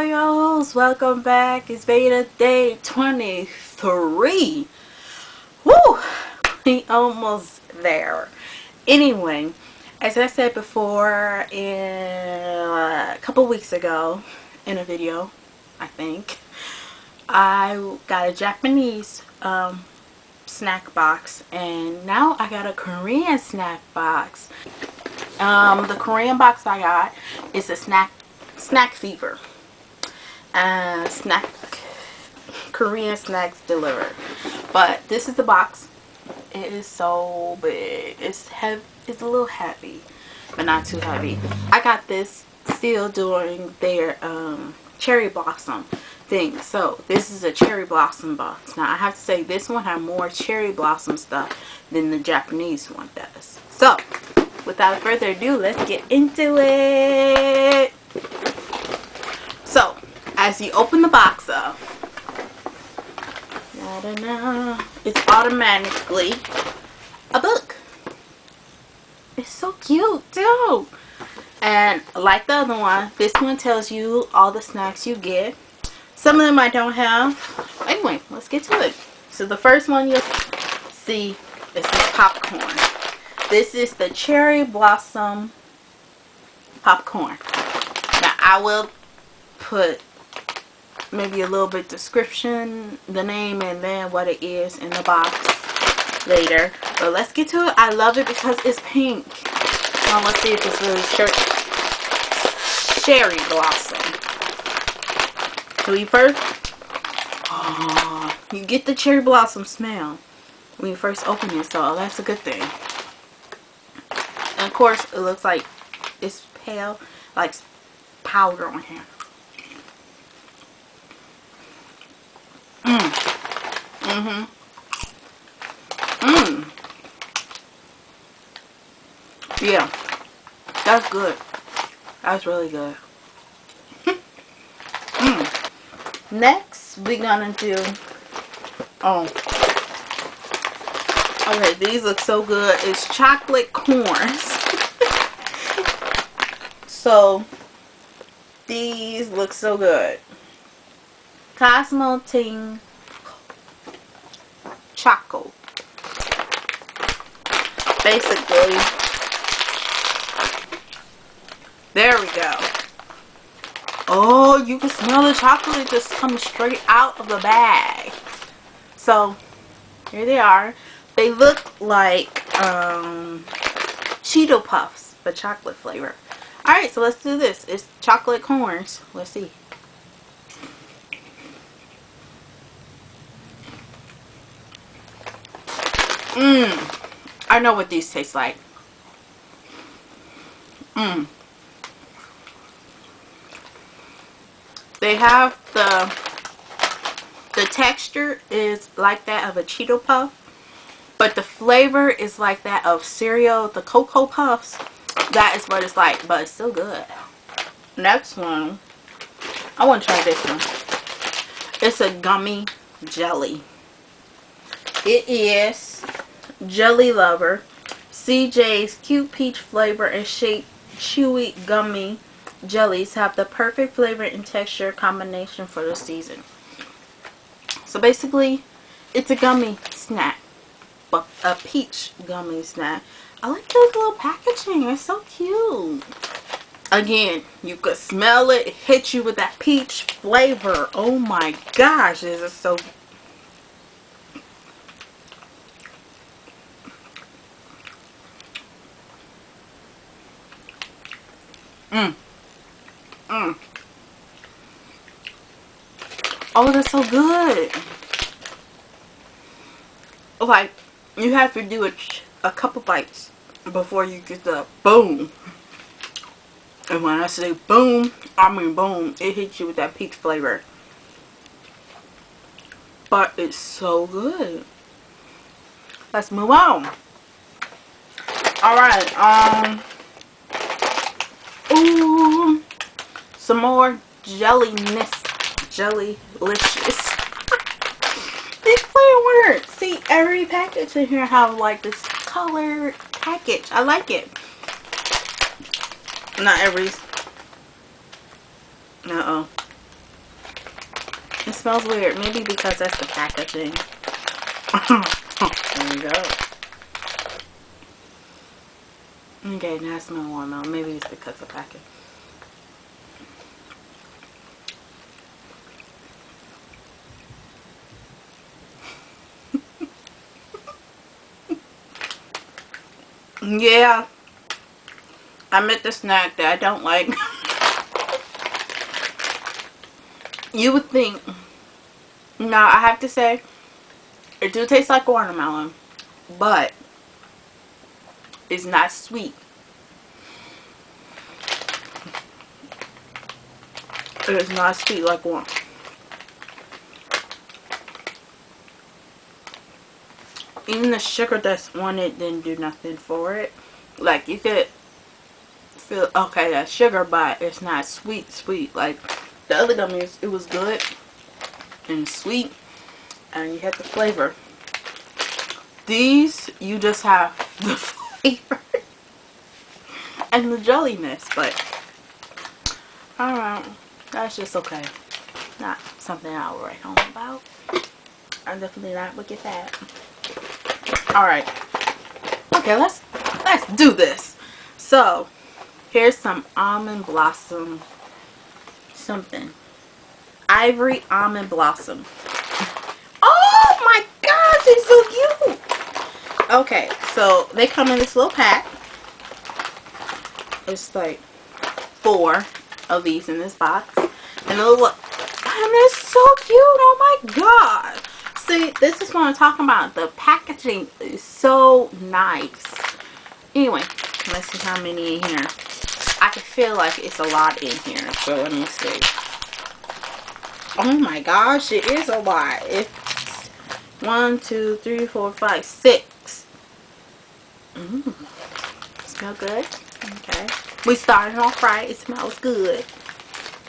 royals, welcome back. It's VEDA day 23. Woo, we almost there. Anyway, as I said before a couple weeks ago in a video, I think I got a Japanese snack box, and now I got a Korean snack box. The Korean box I got is a snack fever. Korean snacks delivered. But this is the box. It is so big. It's heavy. It's a little heavy, but not too heavy. I got this still during their Cherry Blossom thing. So this is a Cherry Blossom box. Now I have to say this one has more Cherry Blossom stuff than the Japanese one does. So without further ado, let's get into it. So as you open the box up, it's automatically a book. It's so cute too. And like the other one, this one tells you all the snacks you get. Some of them I don't have. Anyway, let's get to it. So the first one you'll see is this popcorn. This is the Cherry Blossom popcorn. Now I will put maybe a little bit description, the name, and then what it is in the box later. But let's get to it. I love it because it's pink. Now let's see if it's really Cherry Blossom. So you first, you get the Cherry Blossom smell when you first open it, so that's a good thing. And of course it looks like it's pale, like powder on here. Yeah, that's good. That's really good. Next, we're gonna do, okay, these look so good. It's chocolate corns. So, these look so good. Ting Choco. Basically, there we go. Oh, you can smell the chocolate just coming straight out of the bag. So here they are. They look like Cheeto Puffs, but chocolate flavor. Alright, so let's do this. It's chocolate corns. Let's see. I know what these taste like. They have the texture is like that of a Cheeto Puff, but the flavor is like that of cereal, the Cocoa Puffs. That is what it's like, but it's still good. Next one, I want to try this one. It's a gummy jelly. It is Jelly Lover. CJ's cute peach flavor and shape chewy gummy jellies have the perfect flavor and texture combination for the season. So basically, it's a gummy snack, but a peach gummy snack. I like this little packaging. It's so cute. Again, you could smell it. It hits you with that peach flavor. Oh my gosh, this is so. Oh, that's so good. Like, you have to do a couple bites before you get the boom. And when I say boom, I mean boom. It hits you with that peach flavor. But it's so good. Let's move on. Alright, ooh, some more Jellyscious. Big flavor. See, every package in here have like this colored package. I like it. Not every. It smells weird. Maybe because that's the packaging. There you go. Okay, now I smell watermelon. Maybe it's because of packaging. Yeah, I met the snack that I don't like. You would think, now I have to say, it do taste like watermelon, but it's not sweet. It is not sweet like one. Even the sugar that's on it didn't do nothing for it. Like, you could feel, okay, that's sugar, but it's not sweet. Like the other gummies, it was good and sweet, and you had the flavor. These, you just have the flavor and the jelliness, but alright, that's just okay. Not something I'll write home about. I definitely not look at that. Alright. Okay, let's do this. So, here's some Almond Blossom something. Ivory Almond Blossom. Oh my gosh, it's so cute. Okay, so they come in this little pack. It's like 4 of these in this box. And look, and it's so cute. Oh my god. See, this is what I'm talking about. The packaging is so nice. Anyway, let's see how many in here. I can feel like it's a lot in here. So let me see. Oh my gosh, it is a lot. It's 1, 2, 3, 4, 5, 6. Smell good. Okay. We started off right. It smells good.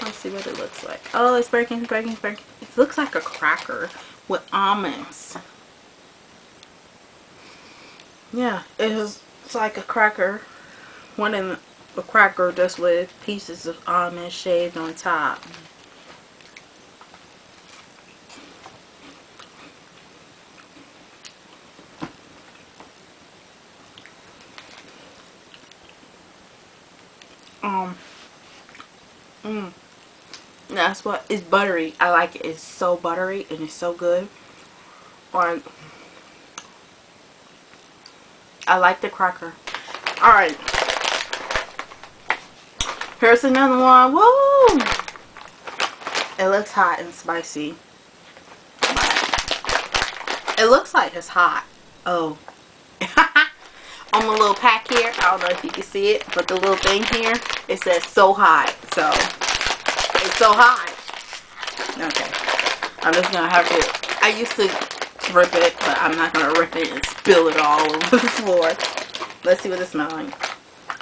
Let's see what it looks like. Oh, it's breaking. It looks like a cracker with almonds. Yeah, it's like a cracker. One in a cracker just with pieces of almond shaved on top. That's what, it's buttery. I like it. It's so buttery and it's so good. Or I like the cracker. Alright. Here's another one. Woo! It looks hot and spicy. It looks like it's hot. Oh. On the little pack here, I don't know if you can see it, but the little thing here, it says so hot. So, it's so hot. Okay. I'm just going to have to, I used to rip it, but I'm not going to rip it and spill it all over the floor. Let's see what it smells like.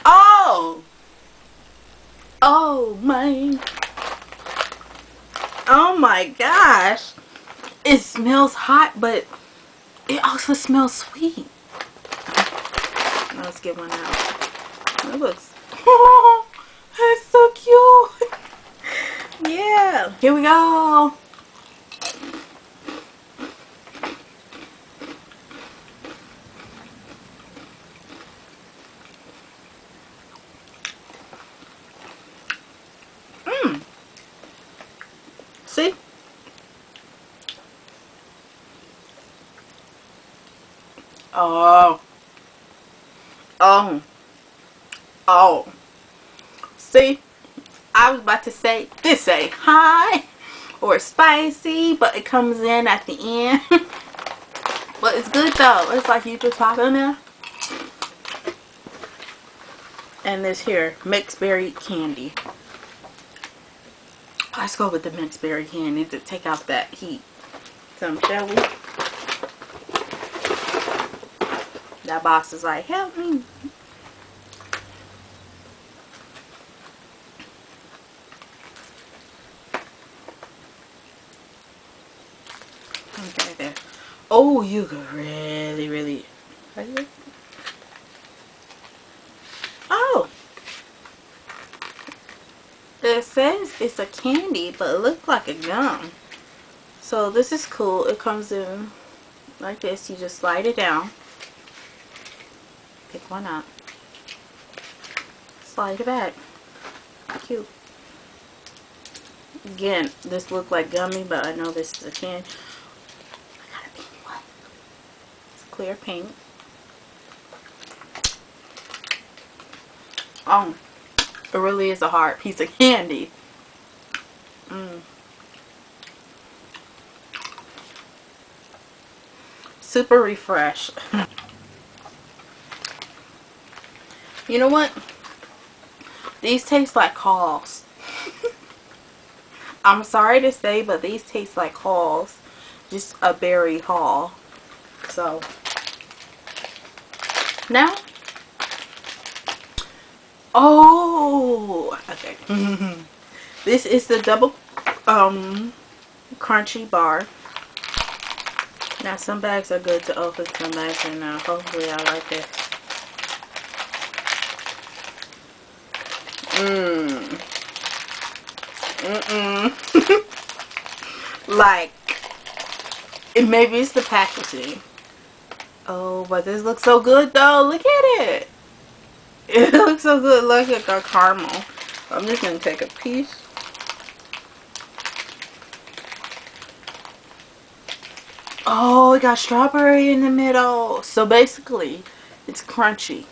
Oh! Oh, man. Oh, my gosh. It smells hot, but it also smells sweet. Let's get one out. It looks, oh, that's so cute. Yeah, here we go. See? Oh. See? I was about to say, this ain't hot or spicy, but it comes in at the end. But it's good though. It's like you just pop in there. And this here, mixed berry candy. Let's go with the mixed berry candy to take out that heat. Some jelly. That box is like, help me. Okay, there. Oh, you could really. Oh. It says it's a candy, but it looks like a gum. So this is cool. It comes in like this. You just slide it down. Pick one up. Slide it back. Cute. Again, this looked like gummy, but I know this is a can. I got a pink one. It's clear pink. Oh, it really is a hard piece of candy. Super refresh. You know what? These taste like Halls. I'm sorry to say, but these taste like Halls. Just a berry Hall. So, now. Oh, okay. This is the double crunchy bar. Now, some bags are good to open, some bags are not. Hopefully, I like this. Like, maybe it's the packaging. Oh, but this looks so good though. Look at it. It looks so good. Look at the caramel. I'm just gonna take a piece. Oh, it got strawberry in the middle. So basically, it's crunchy.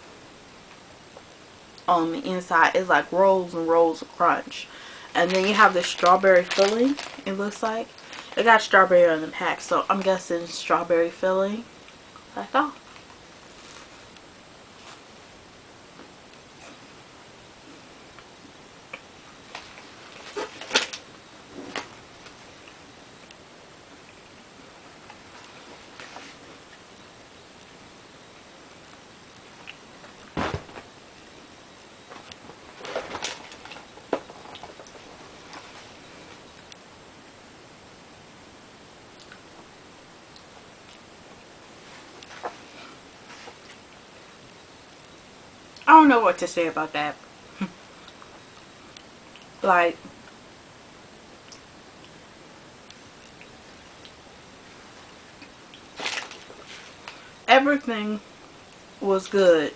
On the inside, it's like rolls and rolls of crunch. And then you have the strawberry filling, it looks like. It got strawberry on the pack, so I'm guessing strawberry filling. Like, oh. I don't know what to say about that. Like, everything was good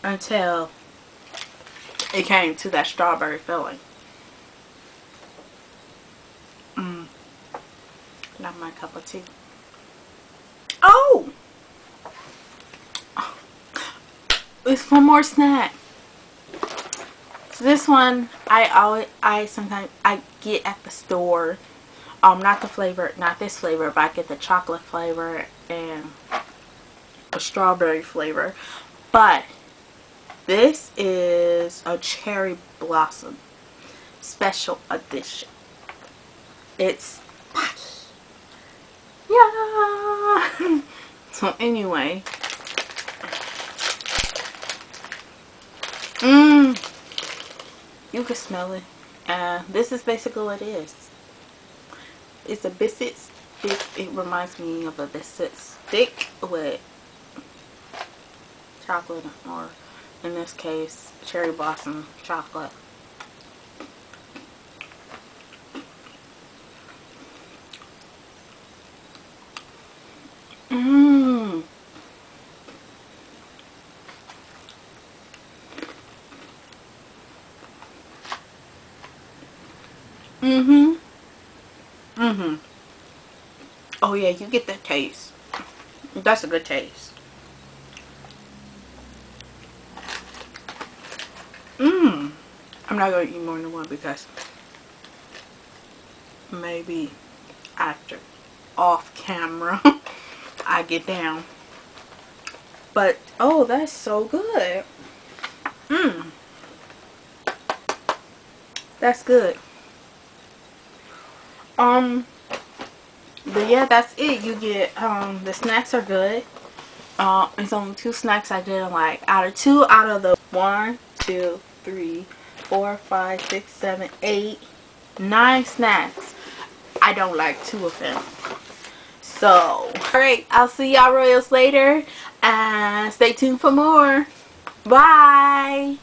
until it came to that strawberry filling. Not my cup of tea. Oh! It's one more snack. So this one I sometimes get at the store. Not the flavor, not this flavor, but I get the chocolate flavor and a strawberry flavor. But this is a Cherry Blossom special edition. It's Pocky. Yeah. So anyway. You can smell it. This is basically what it is. It's a biscuit stick. It reminds me of a biscuit stick with chocolate, or in this case, cherry blossom chocolate. Oh yeah, you get that taste. That's a good taste. I'm not gonna eat more than one because maybe after off camera I get down. But oh, that's so good. That's good. But yeah, that's it. You get the snacks are good. It's only 2 snacks I didn't like. Out of the 1, 2, 3, 4, 5, 6, 7, 8, 9 snacks, I don't like 2 of them. So alright, I'll see y'all royals later, and stay tuned for more. Bye.